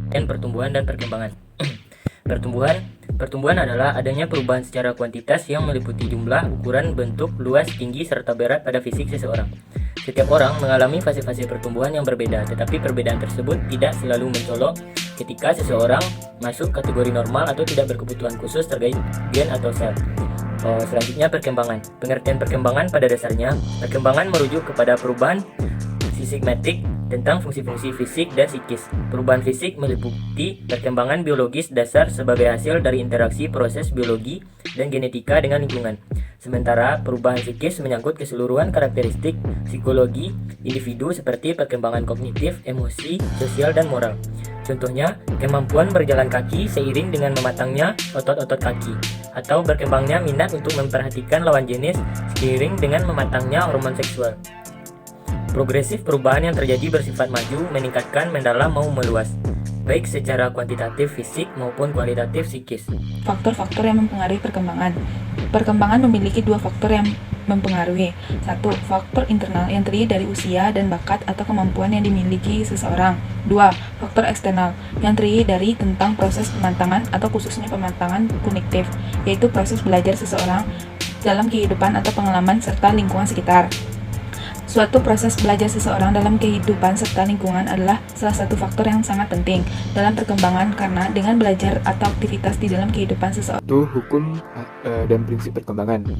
dan pertumbuhan dan perkembangan. Pertumbuhan adalah adanya perubahan secara kuantitas yang meliputi jumlah, ukuran, bentuk, luas, tinggi, serta berat pada fisik seseorang. Setiap orang mengalami fase-fase pertumbuhan yang berbeda, tetapi perbedaan tersebut tidak selalu mencolok ketika seseorang masuk kategori normal atau tidak berkebutuhan khusus terkait gen atau sel. Selanjutnya, perkembangan. Pengertian perkembangan pada dasarnya, perkembangan merujuk kepada perubahan sistematik tentang fungsi-fungsi fisik dan psikis. Perubahan fisik meliputi perkembangan biologis dasar sebagai hasil dari interaksi proses biologi dan genetika dengan lingkungan. Sementara perubahan psikis menyangkut keseluruhan karakteristik psikologi individu seperti perkembangan kognitif, emosi, sosial, dan moral. Contohnya, kemampuan berjalan kaki seiring dengan mematangnya otot-otot kaki, atau berkembangnya minat untuk memperhatikan lawan jenis seiring dengan mematangnya hormon seksual. Progresif perubahan yang terjadi bersifat maju, meningkatkan, mendalam, mau meluas, baik secara kuantitatif fisik maupun kualitatif psikis. Faktor-faktor yang mempengaruhi perkembangan. Perkembangan memiliki dua faktor yang mempengaruhi. Satu, faktor internal yang terdiri dari usia dan bakat atau kemampuan yang dimiliki seseorang. Dua, faktor eksternal yang terdiri dari tentang proses pematangan atau khususnya pematangan kognitif, yaitu proses belajar seseorang dalam kehidupan atau pengalaman serta lingkungan sekitar. Suatu proses belajar seseorang dalam kehidupan serta lingkungan adalah salah satu faktor yang sangat penting dalam perkembangan karena dengan belajar atau aktivitas di dalam kehidupan seseorang. Itu hukum dan prinsip perkembangan.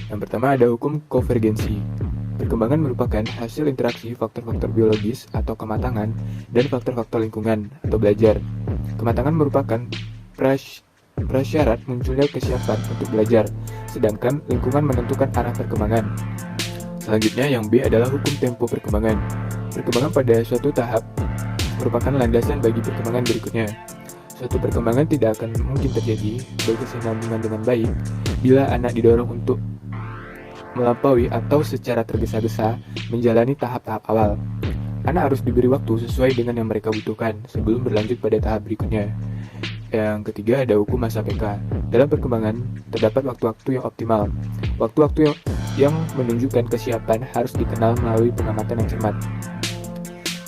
Yang pertama ada hukum konvergensi. Perkembangan merupakan hasil interaksi faktor-faktor biologis atau kematangan dan faktor-faktor lingkungan atau belajar. Kematangan merupakan prasyarat munculnya kesiapan untuk belajar, sedangkan lingkungan menentukan arah perkembangan. Selanjutnya yang B adalah hukum tempo perkembangan. Perkembangan pada suatu tahap merupakan landasan bagi perkembangan berikutnya. Suatu perkembangan tidak akan mungkin terjadi berkesinambungan dengan baik bila anak didorong untuk melampaui atau secara tergesa-gesa menjalani tahap-tahap awal. Anak harus diberi waktu sesuai dengan yang mereka butuhkan sebelum berlanjut pada tahap berikutnya. Yang ketiga ada hukum masa PK. Dalam perkembangan terdapat waktu-waktu yang optimal. Waktu-waktu yang menunjukkan kesiapan harus dikenal melalui pengamatan yang cermat.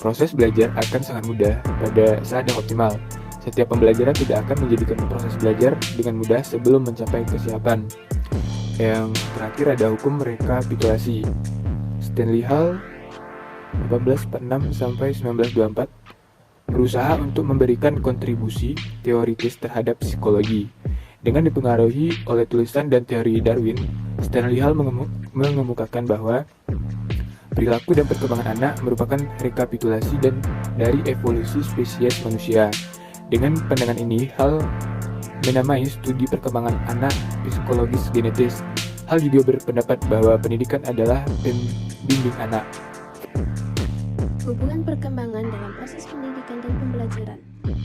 Proses belajar akan sangat mudah pada saat yang optimal. Setiap pembelajaran tidak akan menjadikan proses belajar dengan mudah sebelum mencapai kesiapan. Yang terakhir ada hukum rekapitulasi. Stanley Hall 1846-1924 berusaha untuk memberikan kontribusi teoritis terhadap psikologi. Dengan dipengaruhi oleh tulisan dan teori Darwin, Stanley Hall mengemukakan bahwa perilaku dan perkembangan anak merupakan rekapitulasi dari evolusi spesies manusia. Dengan pandangan ini, Hall menamai studi perkembangan anak psikologis genetis. Hall juga berpendapat bahwa pendidikan adalah pembimbing anak. Hubungan perkembangan dalam proses pendidikan dan pembelajaran.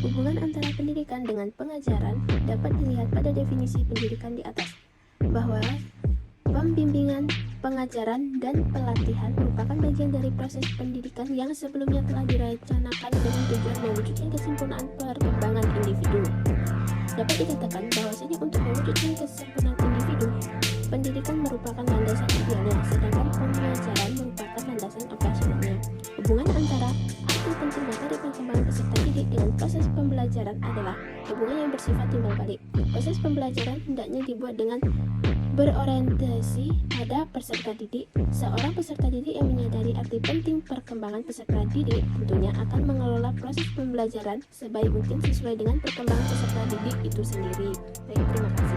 Hubungan antara pendidikan dengan pengajaran dapat dilihat pada definisi pendidikan di atas, bahwa pembimbingan, pengajaran, dan pelatihan merupakan bagian dari proses pendidikan yang sebelumnya telah direncanakan dengan tujuan mewujudkan kesempurnaan perkembangan individu. Dapat dikatakan bahwasanya untuk mewujudkan kesempurnaan individu, pendidikan merupakan landasan idealnya, sedangkan pengajaran merupakan landasan operasionalnya. Hubungan antara arti penting materi perkembangan peserta didik dengan proses pembelajaran adalah hubungan yang bersifat timbal balik. Proses pembelajaran hendaknya dibuat dengan berorientasi pada peserta didik. Seorang peserta didik yang menyadari arti penting perkembangan peserta didik tentunya akan mengelola proses pembelajaran sebaik mungkin sesuai dengan perkembangan peserta didik itu sendiri. Baik, terima kasih.